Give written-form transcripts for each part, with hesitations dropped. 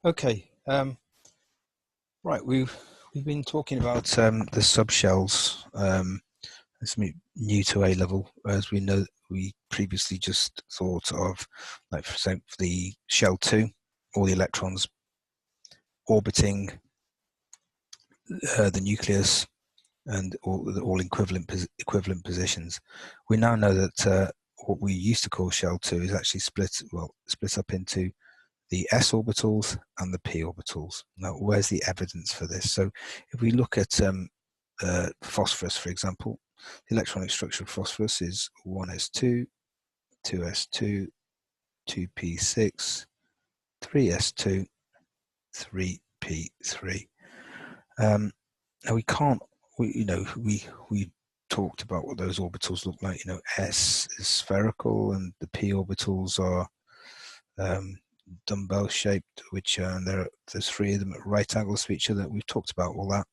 Okay, right. We've been talking about the subshells. It's new to A level, as we know. We previously just thought of, like for example, the shell 2, all the electrons orbiting the nucleus and all equivalent positions. We now know that what we used to call shell 2 is actually split up into the s orbitals and the p orbitals. Now, where's the evidence for this? So if we look at phosphorus, for example, the electronic structure of phosphorus is 1s2, 2s2, 2p6, 3s2, 3p3. Now we talked about what those orbitals look like. S is spherical and the p orbitals are dumbbell shaped, which there's 3 of them at right angles to each other. We've talked about all that,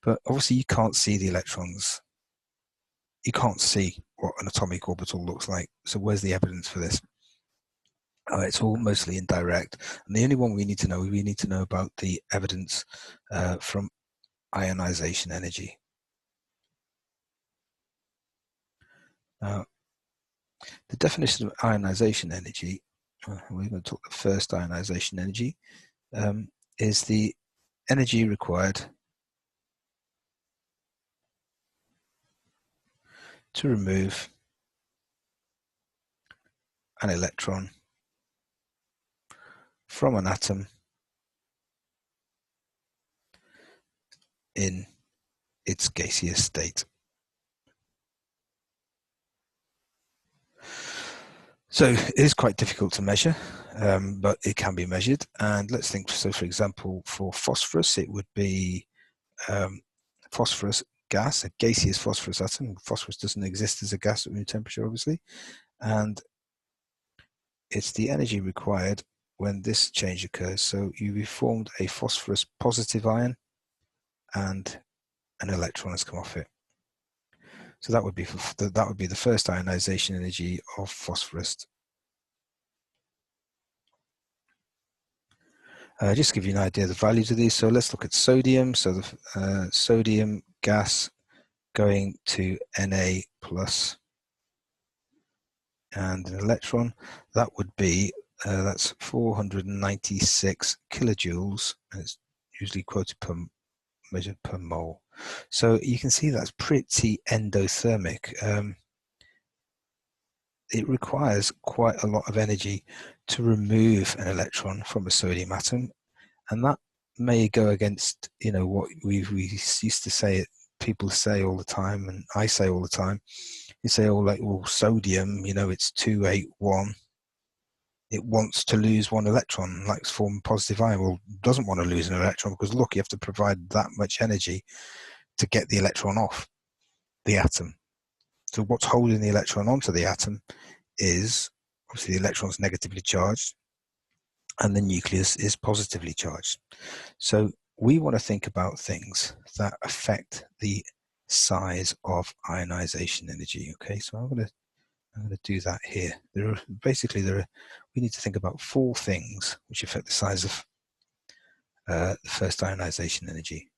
but obviously you can't see the electrons. You can't see what an atomic orbital looks like. So where's the evidence for this? It's all mostly indirect, and the only one we need to know about the evidence from ionization energy. Now, the definition of ionization energy, we're going to talk the first ionization energy, is the energy required to remove an electron from an atom in its gaseous state. So it is quite difficult to measure, but it can be measured. And let's think, so for example, for phosphorus, it would be phosphorus gas, a gaseous phosphorus atom. Phosphorus doesn't exist as a gas at room temperature, obviously. And it's the energy required when this change occurs. So you've formed a phosphorus positive ion and an electron has come off it. So that would be the first ionization energy of phosphorus. Just to give you an idea of the values of these. So let's look at sodium. So the sodium gas going to Na plus and an electron, that would be that's 496 kilojoules, and it's usually measured per mole. So you can see that's pretty endothermic. It requires quite a lot of energy to remove an electron from a sodium atom, and that may go against what we used to say, people say all the time, and I say all the time. You say, oh, like, well, sodium, it's 281. It wants to lose one electron, like to form a positive ion. Well, it doesn't want to lose an electron because look, you have to provide that much energy to get the electron off the atom. So what's holding the electron onto the atom is obviously the electron's negatively charged and the nucleus is positively charged. So we want to think about things that affect the size of ionization energy. Okay, so I'm going to do that here. We need to think about 4 things which affect the size of the first ionization energy.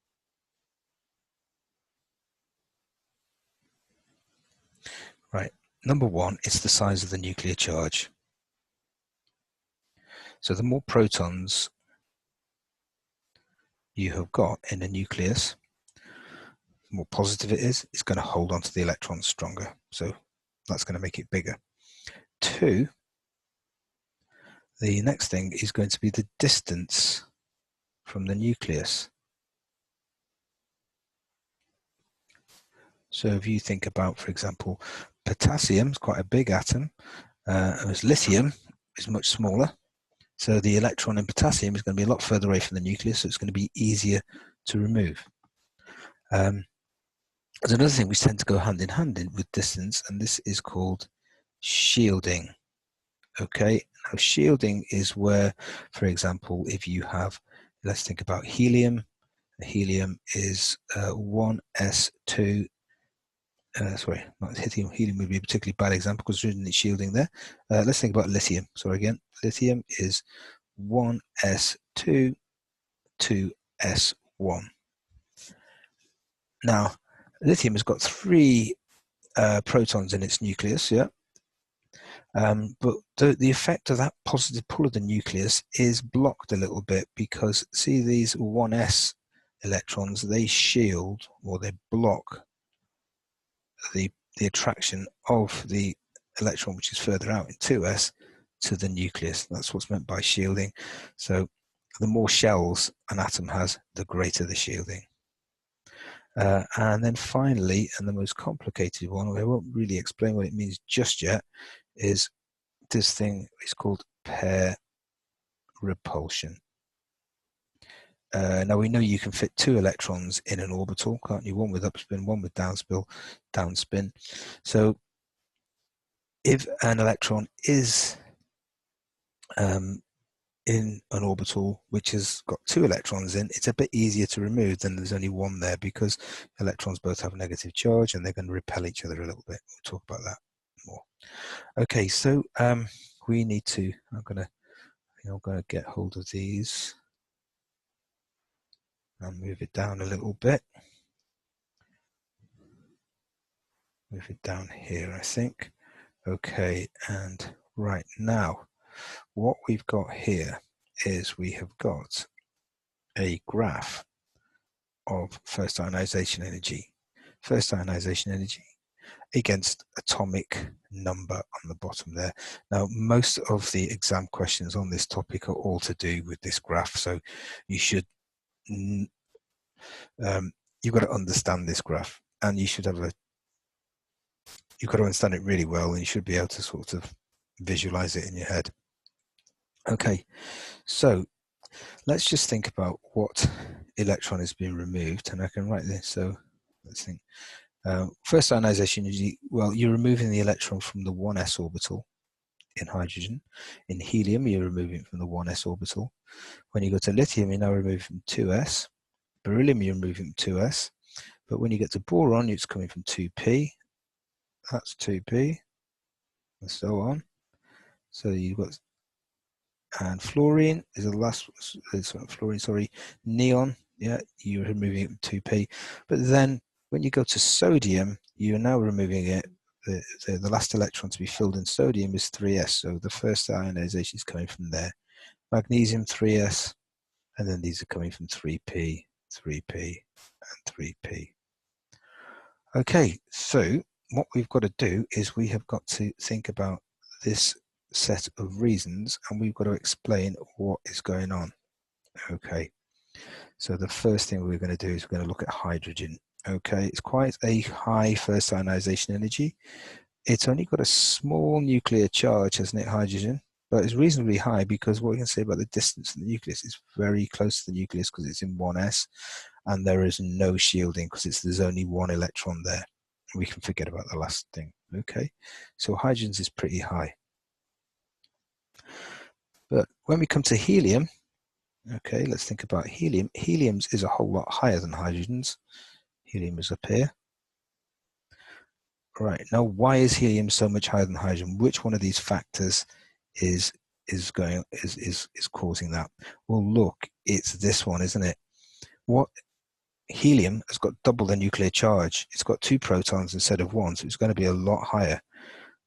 Right, number 1 is the size of the nuclear charge. So the more protons you have got in a nucleus, the more positive it is, it's going to hold onto the electrons stronger. So that's going to make it bigger. 2, the next thing is going to be the distance from the nucleus. So if you think about, for example, potassium is quite a big atom, whereas lithium is much smaller. So the electron in potassium is going to be a lot further away from the nucleus, so it's going to be easier to remove. There's another thing which tends to go hand in hand with distance, and this is called shielding. Okay, now shielding is where, for example, if you have, let's think about helium. Helium is 1s2. Sorry, not helium. Helium would be a particularly bad example because there isn't shielding there. Let's think about lithium. So again, lithium is 1s2 2, 2s1. Now, lithium has got 3 protons in its nucleus, yeah. But the effect of that positive pull of the nucleus is blocked a little bit because, see, these 1s electrons, they shield or they block the attraction of the electron which is further out in 2s to the nucleus. That's what's meant by shielding. So the more shells an atom has, the greater the shielding. And then finally, and the most complicated one, I won't really explain what it means just yet, is this thing is called pair repulsion. Now we know you can fit 2 electrons in an orbital, can't you? One with upspin, one with downspin. So if an electron is in an orbital which has got 2 electrons in, it's a bit easier to remove than there's only one there, because electrons both have a negative charge and they're going to repel each other a little bit. We'll talk about that more. Okay, so we need to, I'm going to get hold of these and move it down a little bit. Move it down here, I think. Okay, and right now, what we've got here is we have got a graph of first ionization energy. First ionization energy against atomic number on the bottom there. Now, most of the exam questions on this topic are all to do with this graph, so you should, you've got to understand this graph, and you should have you've got to understand it really well, and you should be able to sort of visualize it in your head. Okay, so let's just think about what electron is being removed, and I can write this. So let's think. First ionization energy, well, you're removing the electron from the 1s orbital in hydrogen. In helium, you're removing it from the 1s orbital. When you go to lithium, you're now removing from 2s. Beryllium, you're removing from 2s. But when you get to boron, it's coming from 2p. That's 2p, and so on. So you've got, and fluorine is the last, fluorine, sorry, neon, yeah, you're removing it from 2p. But then when you go to sodium, you're now removing it. The last electron to be filled in sodium is 3s, so the first ionization is coming from there. Magnesium, 3s, and then these are coming from 3p, 3p, and 3p. Okay, so what we've got to do is we have got to think about this set of reasons, and we've got to explain what is going on. Okay, so the first thing we're going to do is we're going to look at hydrogen. Okay, it's quite a high first ionization energy. It's only got a small nuclear charge, hasn't it, hydrogen? But it's reasonably high because what we can say about the distance from the nucleus is very close to the nucleus because it's in 1s, and there is no shielding because there's only 1 electron there. We can forget about the last thing. Okay, so hydrogen's is pretty high. But when we come to helium, okay, let's think about helium. Helium's is a whole lot higher than hydrogen's. Helium is up here. Right, now why is helium so much higher than hydrogen? Which one of these factors is causing that? Well, look, it's this one, isn't it? What helium has got double the nuclear charge. It's got 2 protons instead of 1, so it's going to be a lot higher.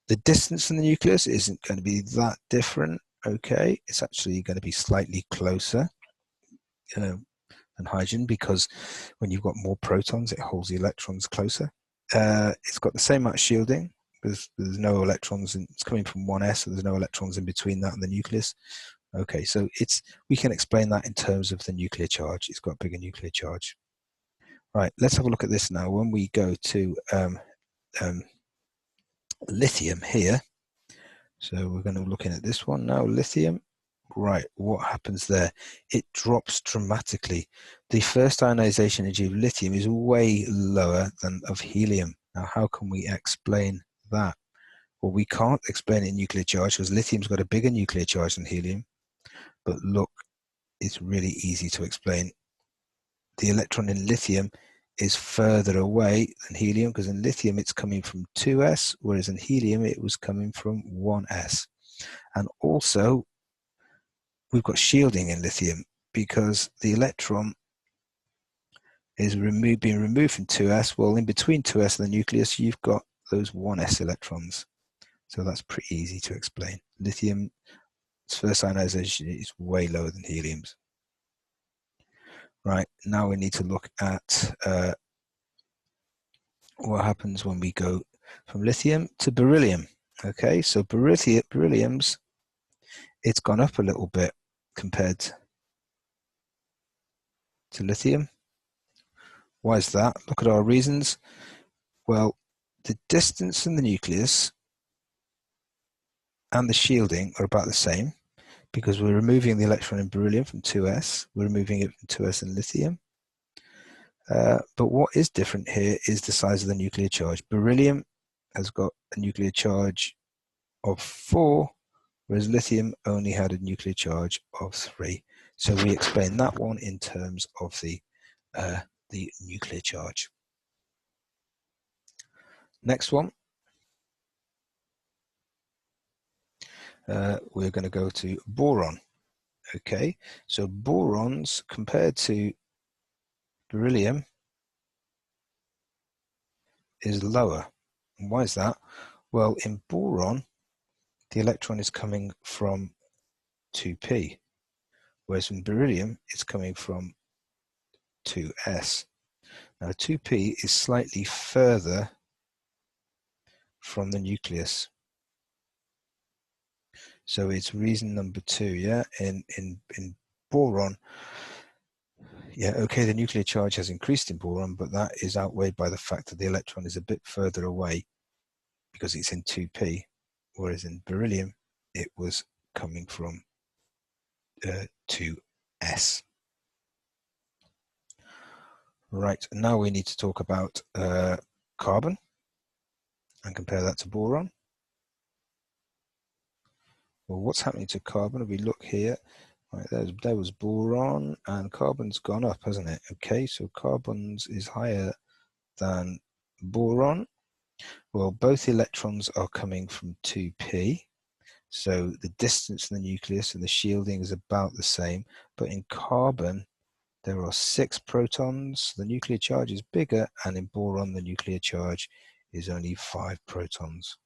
The distance from the nucleus isn't going to be that different. Okay, it's actually going to be slightly closer than hydrogen because when you've got more protons, it holds the electrons closer. It's got the same amount of shielding because there's no electrons, and it's coming from 1s, so there's no electrons in between that and the nucleus. Okay, so we can explain that in terms of the nuclear charge. It's got a bigger nuclear charge. Right, let's have a look at this now. When we go to lithium here, so we're going to be looking at this one now, lithium. Right, what happens there? It drops dramatically. The first ionization energy of lithium is way lower than of helium. Now, how can we explain that? Well, we can't explain it in nuclear charge because lithium's got a bigger nuclear charge than helium. But look, it's really easy to explain. The electron in lithium is further away than helium because in lithium it's coming from 2s, whereas in helium it was coming from 1s. And also, we've got shielding in lithium. because the electron is being removed from 2s. Well, in between 2s and the nucleus, you've got those 1s electrons. So that's pretty easy to explain. Lithium's first ionization is way lower than helium's. Right, now we need to look at what happens when we go from lithium to beryllium. Okay, so beryllium's, it's gone up a little bit compared to lithium. Why is that? Look at our reasons. Well, the distance from the nucleus and the shielding are about the same because we're removing the electron in beryllium from 2s, we're removing it from 2s in lithium. But what is different here is the size of the nuclear charge. Beryllium has got a nuclear charge of 4, whereas lithium only had a nuclear charge of 3. So we explain that one in terms of the nuclear charge. Next one, we're going to go to boron. Okay, so borons compared to beryllium is lower. And why is that? Well, in boron, the electron is coming from 2p, whereas in beryllium, it's coming from 2s. Now, 2p is slightly further from the nucleus. So it's reason number 2, yeah? In boron, yeah, okay, the nuclear charge has increased in boron, but that is outweighed by the fact that the electron is a bit further away because it's in 2p, whereas in beryllium, it was coming from 2s. Right, now we need to talk about carbon and compare that to boron. Well, what's happening to carbon? If we look here, right, there was boron, and carbon's gone up, hasn't it? Okay, so carbon's is higher than boron. Well, both electrons are coming from 2p, so the distance from the nucleus and the shielding is about the same, but in carbon, there are 6 protons, the nuclear charge is bigger, and in boron, the nuclear charge is only 5 protons.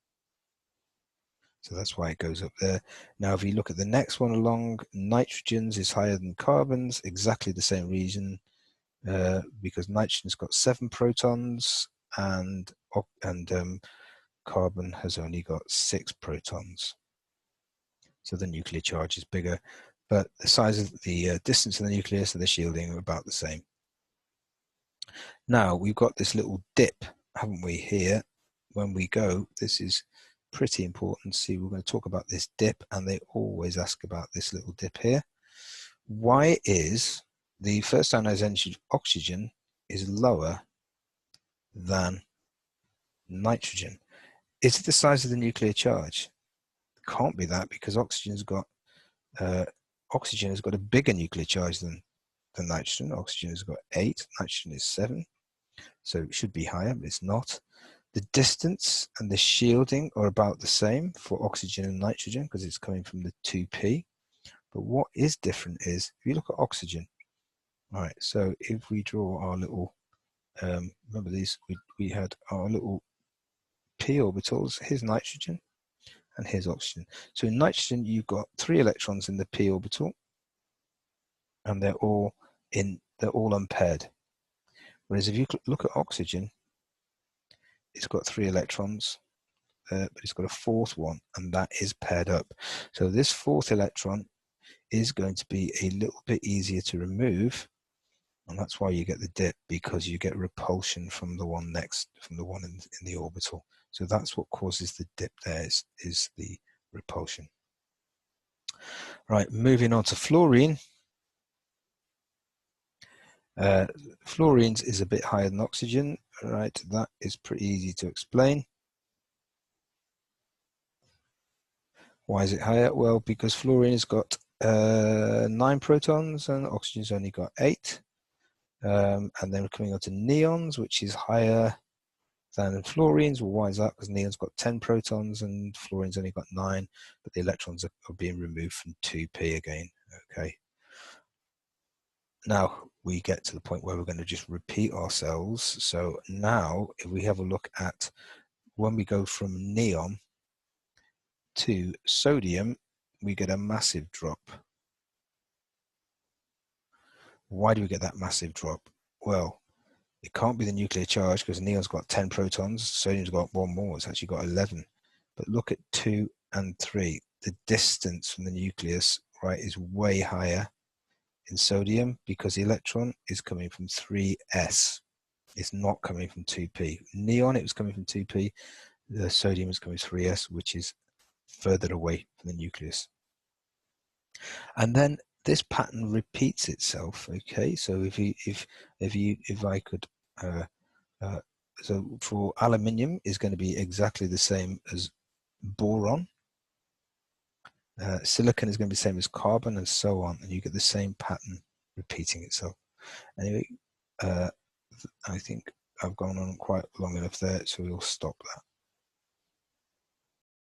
So that's why it goes up there. Now, if you look at the next one along, nitrogen's is higher than carbon's, exactly the same reason, because nitrogen's got 7 protons and carbon has only got 6 protons. So the nuclear charge is bigger, but the size of the distance of the nucleus and the shielding are about the same. Now, we've got this little dip, haven't we, here? When we go, this is pretty important. See, we're going to talk about this dip, and they always ask about this little dip here. Why is the first ionization of oxygen is lower than nitrogen? Is it the size of the nuclear charge? It can't be that, because oxygen has got a bigger nuclear charge than nitrogen. Oxygen has got 8, nitrogen is 7, so it should be higher, but it's not. The distance and the shielding are about the same for oxygen and nitrogen because it's coming from the 2p. But what is different is, if you look at oxygen, all right, so if we draw our little, remember these, we had our little p orbitals, here's nitrogen and here's oxygen. So in nitrogen, you've got 3 electrons in the p orbital, and they're all unpaired. Whereas if you look at oxygen, it's got 3 electrons, but it's got a 4th one, and that is paired up. So this 4th electron is going to be a little bit easier to remove, and that's why you get the dip, because you get repulsion from the one in the orbital. So that's what causes the dip there, is the repulsion. Right, moving on to fluorine. Fluorine's is a bit higher than oxygen, right? That is pretty easy to explain. Why is it higher? Well, because fluorine has got 9 protons and oxygen's only got 8. And then we're coming on to neons, which is higher than fluorines. Well, why is that? Because neon's got 10 protons and fluorine's only got 9, but the electrons are being removed from 2p again, okay? Now we get to the point where we're going to just repeat ourselves. So now if we have a look at when we go from neon to sodium, we get a massive drop. Why do we get that massive drop? Well, it can't be the nuclear charge because neon's got 10 protons, sodium's got one more, it's actually got 11. But look at 2 and 3. The distance from the nucleus, right, is way higher in sodium because the electron is coming from 3s. It's not coming from 2p. Neon, it was coming from 2p. The sodium is coming from 3s, which is further away from the nucleus. And then this pattern repeats itself. Okay, so if I could, so for aluminium is going to be exactly the same as boron. Silicon is going to be the same as carbon, and so on, and you get the same pattern repeating itself. Anyway, I think I've gone on quite long enough there, so we'll stop that.